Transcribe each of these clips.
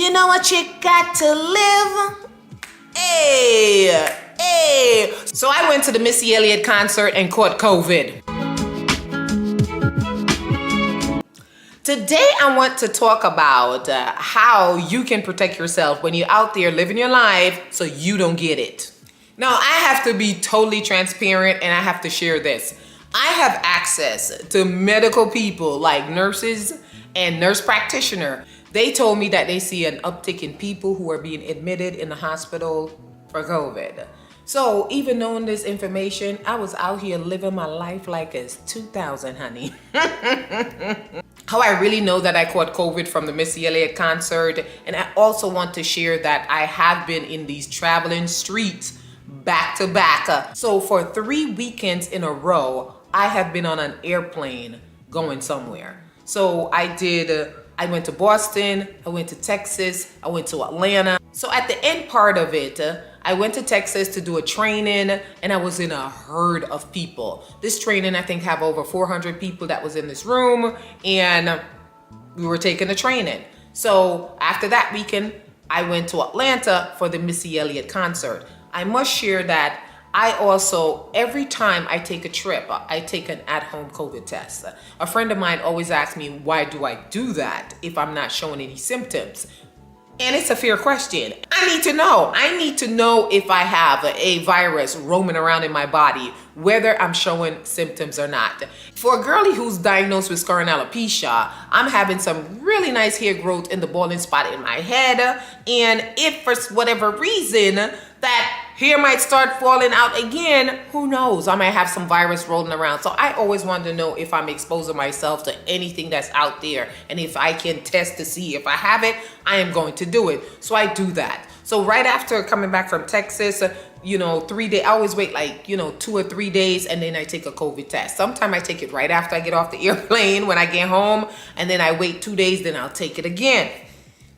You know what you got to live? Hey, hey. So I went to the Missy Elliott concert and caught COVID. Today I want to talk about how you can protect yourself when you're out there living your life so you don't get it. Now I have to be totally transparent and I have to share this. I have access to medical people like nurses and nurse practitioner. They told me that they see an uptick in people who are being admitted in the hospital for COVID. So even knowing this information, I was out here living my life like it's 2000, honey. How I really know that I caught COVID from the Missy Elliott concert, and I also want to share that I have been in these traveling streets back to back. So for 3 weekends in a row, I have been on an airplane going somewhere. So I went to Boston, I went to Texas, I went to Atlanta. So at the end part of it, I went to Texas to do a training and I was in a herd of people. This training, I think, have over 400 people that was in this room and we were taking the training. So after that weekend, I went to Atlanta for the Missy Elliott concert. I must share that I also, every time I take a trip, I take an at-home COVID test. A friend of mine always asks me, why do I do that if I'm not showing any symptoms? And it's a fair question. I need to know. I need to know if I have a virus roaming around in my body, whether I'm showing symptoms or not. For a girlie who's diagnosed with scarring alopecia, I'm having some really nice hair growth in the balding spot in my head. And if for whatever reason that hair might start falling out again, who knows? I might have some virus rolling around. So I always wanted to know if I'm exposing myself to anything that's out there. And if I can test to see if I have it, I am going to do it. So I do that. So right after coming back from Texas, 3 days, I always wait 2 or 3 days and then I take a COVID test. Sometimes I take it right after I get off the airplane when I get home, and then I wait 2 days, then I'll take it again.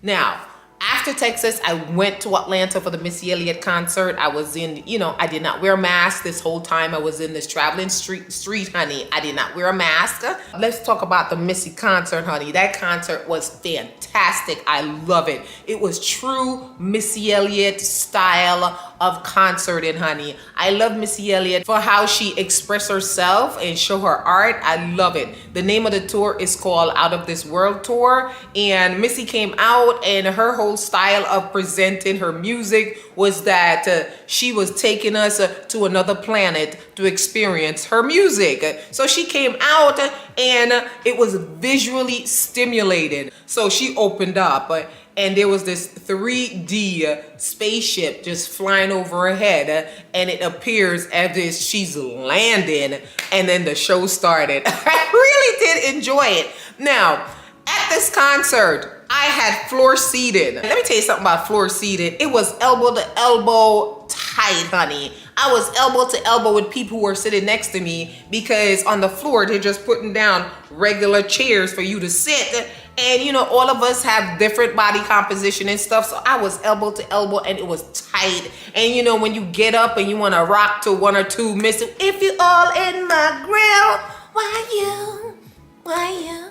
Now, after Texas, I went to Atlanta for the Missy Elliott concert. I was in, I did not wear a mask this whole time. I was in this traveling street, honey. I did not wear a mask. Let's talk about the Missy concert, honey. That concert was fantastic. I love it. It was true Missy Elliott style of concerting, honey. I love Missy Elliott for how she expressed herself and show her art. I love it. The name of the tour is called Out of This World Tour, and Missy came out and her whole style of presenting her music was that she was taking us to another planet to experience her music. So she came out and it was visually stimulating. So she opened up and there was this 3D spaceship just flying over her head, and it appears as if she's landing, and then the show started. I really did enjoy it. Now, at this concert, I had floor seated. Let me tell you something about floor seated. It was elbow to elbow tight, honey. I was elbow to elbow with people who were sitting next to me because on the floor, they're just putting down regular chairs for you to sit. And all of us have different body composition and stuff. So I was elbow to elbow and it was tight. And when you get up and you want to rock to one or two Missy, if you all in my grill, why you?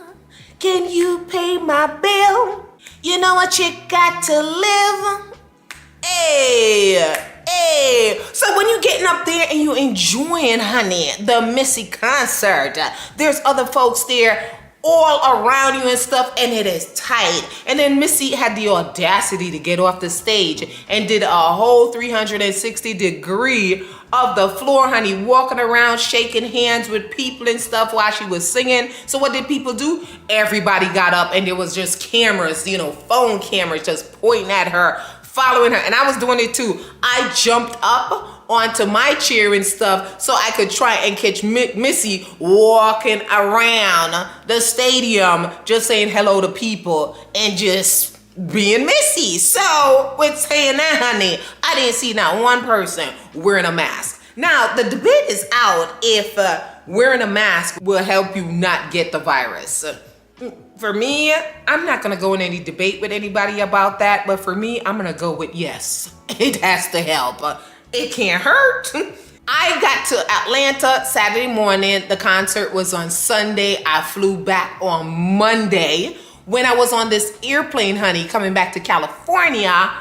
Can you pay my bill? You know what you got to live? Hey. So when you're getting up there and you're enjoying, honey, the Missy concert, there's other folks there all around you and stuff, and it is tight. And then Missy had the audacity to get off the stage and did a whole 360-degree of the floor, honey, walking around, shaking hands with people and stuff while she was singing. So what did people do? Everybody got up and there was just cameras, phone cameras just pointing at her, following her. And I was doing it too. I jumped up onto my chair and stuff so I could try and catch Missy walking around the stadium just saying hello to people and just being Missy. So with saying that, honey, I didn't see not one person wearing a mask. Now the debate is out if wearing a mask will help you not get the virus. For me, I'm not gonna go in any debate with anybody about that, but for me, I'm gonna go with yes, it has to help. It can't hurt. I got to Atlanta Saturday morning. The concert was on Sunday. I flew back on Monday. When I was on this airplane, honey, coming back to California,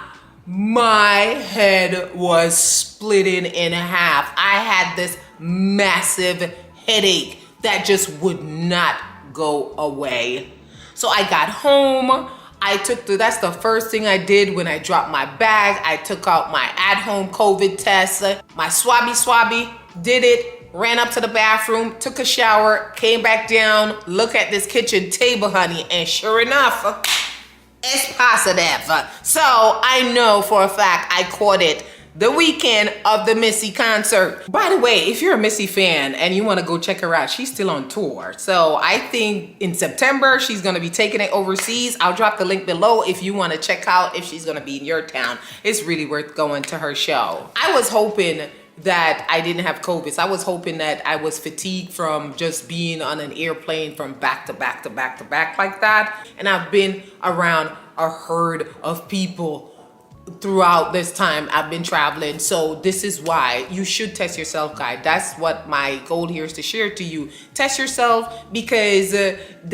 my head was splitting in half. I had this massive headache that just would not go away. So I got home. That's the first thing I did when I dropped my bag. I took out my at-home COVID test, my swabby, did it, ran up to the bathroom, took a shower, came back down, look at this kitchen table, honey, and sure enough, it's positive. So I know for a fact I caught it the weekend of the Missy concert. By the way, if you're a Missy fan and you want to go check her out, she's still on tour. So I think in September, she's going to be taking it overseas. I'll drop the link below if you want to check out if she's going to be in your town. It's really worth going to her show. I was hoping that I didn't have COVID. So I was hoping that I was fatigued from just being on an airplane from back to back to back to back like that. And I've been around a herd of people throughout this time I've been traveling. So this is why you should test yourself, guys. That's what my goal here is to share to you. Test yourself, because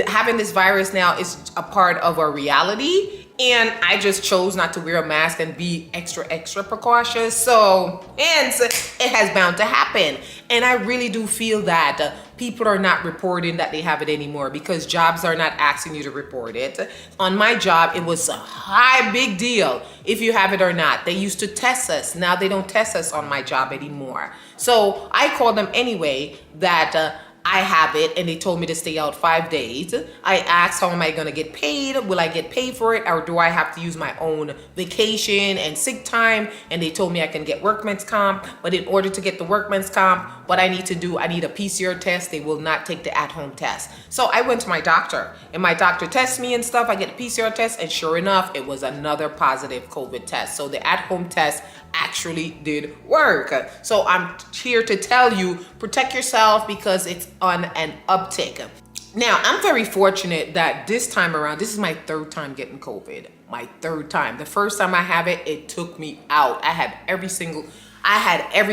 having this virus now is a part of our reality. And I just chose not to wear a mask and be extra precautious. So hence it has bound to happen. And I really do feel that people are not reporting that they have it anymore because jobs are not asking you to report it. On my job, it was a big deal if you have it or not. They used to test us. Now they don't test us on my job anymore. So I called them anyway that I have it, and they told me to stay out 5 days. I asked, how am I gonna get paid? Will I get paid for it, or do I have to use my own vacation and sick time? And they told me I can get workman's comp, but in order to get the workman's comp, what I need to do, I need a PCR test. They will not take the at-home test. So I went to my doctor, and my doctor tests me and stuff. I get a PCR test, and sure enough, it was another positive COVID test. So the at-home test actually did work. So I'm here to tell you, protect yourself because it's on an uptick. Now, I'm very fortunate that this time around, this is my third time getting COVID. My third time. The first time I have it, it took me out. I had every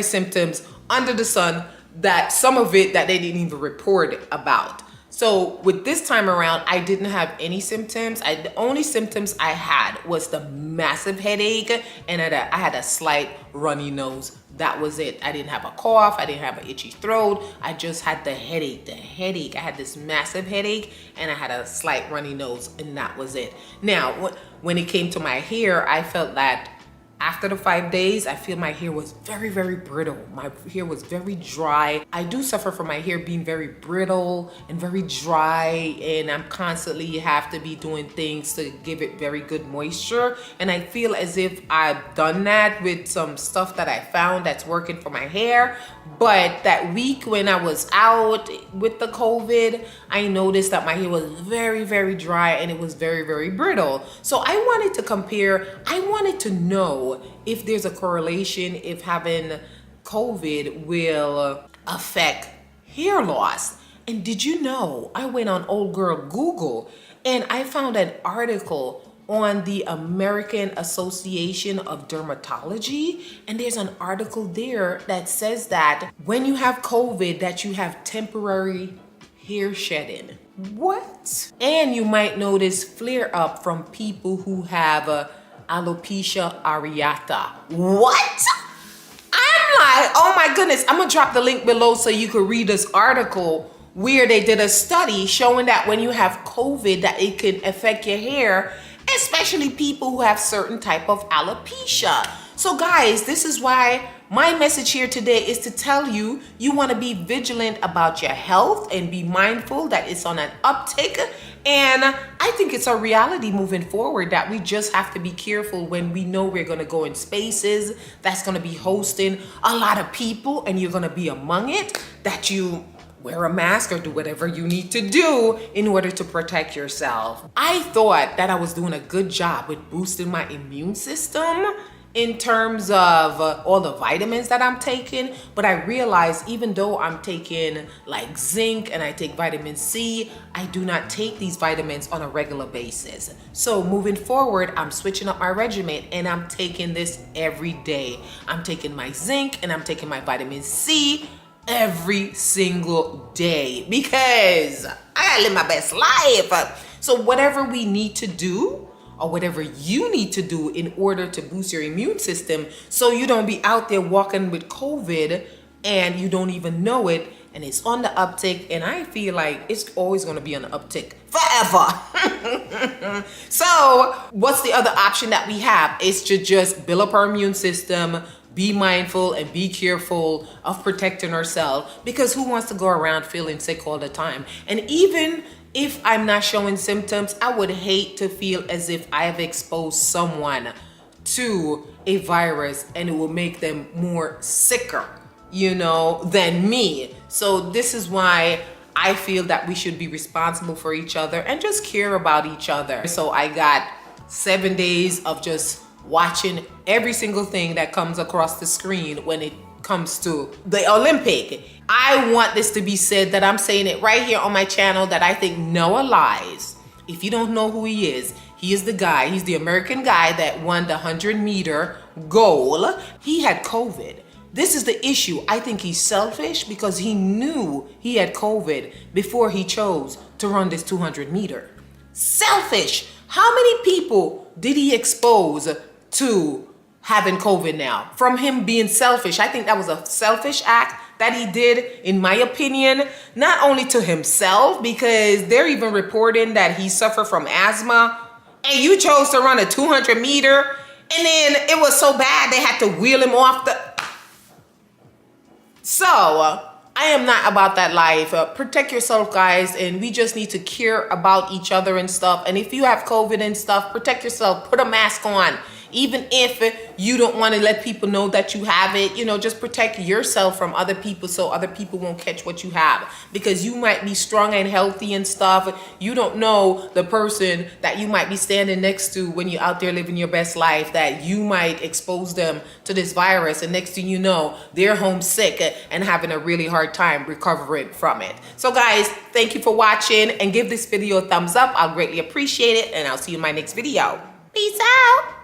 symptoms under the sun, that some of it that they didn't even report about. So with this time around, I didn't have any symptoms. The only symptoms I had was the massive headache, and I had a slight runny nose. That was it. I didn't have a cough. I didn't have an itchy throat. I just had the headache. I had this massive headache, and I had a slight runny nose, and that was it. Now, when it came to my hair, I felt that after the 5 days, I feel my hair was very brittle. My hair was very dry. I do suffer from my hair being very brittle and very dry, and I'm constantly have to be doing things to give it very good moisture. And I feel as if I've done that with some stuff that I found that's working for my hair. But that week when I was out with the COVID, I noticed that my hair was very dry, and it was very brittle. So I wanted to compare. I wanted to know if there's a correlation if having COVID will affect hair loss. And did you know, I went on old girl Google and I found an article on the American Association of Dermatology, and there's an article there that says that when you have COVID, that you have temporary hair shedding. What? And you might notice flare up from people who have alopecia areata. What? I'm like, oh my goodness. I'm gonna drop the link below so you could read this article where they did a study showing that when you have COVID, that it can affect your hair, especially people who have certain type of alopecia. So guys, this is why my message here today is to tell you, you want to be vigilant about your health and be mindful that it's on an uptick. And I think it's a reality moving forward that we just have to be careful when we know we're going to go in spaces that's going to be hosting a lot of people, and you're going to be among it, that you wear a mask or do whatever you need to do in order to protect yourself. I thought that I was doing a good job with boosting my immune system in terms of all the vitamins that I'm taking, but I realized even though I'm taking like zinc and I take vitamin C, I do not take these vitamins on a regular basis. So moving forward, I'm switching up my regimen and I'm taking this every day. I'm taking my zinc and I'm taking my vitamin C every single day because I gotta live my best life. So whatever we need to do, or whatever you need to do in order to boost your immune system so you don't be out there walking with COVID and you don't even know it, and it's on the uptick, and I feel like it's always going to be on the uptick forever. So what's the other option that we have? Is to just build up our immune system, be mindful and be careful of protecting ourselves, because who wants to go around feeling sick all the time? And even if I'm not showing symptoms, I would hate to feel as if I have exposed someone to a virus and it will make them more sicker, than me. So this is why I feel that we should be responsible for each other and just care about each other. So I got 7 days of just watching every single thing that comes across the screen when it comes to the Olympic. I want this to be said that I'm saying it right here on my channel, that I think Noah lies. If you don't know who he is the guy, he's the American guy that won the 100-meter goal. He had COVID. This is the issue. I think he's selfish because he knew he had COVID before he chose to run this 200-meter. Selfish. How many people did he expose to having COVID now? From him being selfish. I think that was a selfish act that he did, in my opinion, not only to himself, because they're even reporting that he suffered from asthma, and you chose to run a 200-meter, and then it was so bad they had to wheel him off the... So, I am not about that life. Protect yourself, guys, and we just need to care about each other and stuff. And if you have COVID and stuff, protect yourself. Put a mask on. Even if you don't want to let people know that you have it, just protect yourself from other people so other people won't catch what you have. Because you might be strong and healthy and stuff. You don't know the person that you might be standing next to when you're out there living your best life, that you might expose them to this virus. And next thing you know, they're homesick and having a really hard time recovering from it. So guys, thank you for watching, and give this video a thumbs up. I'll greatly appreciate it, and I'll see you in my next video. Peace out.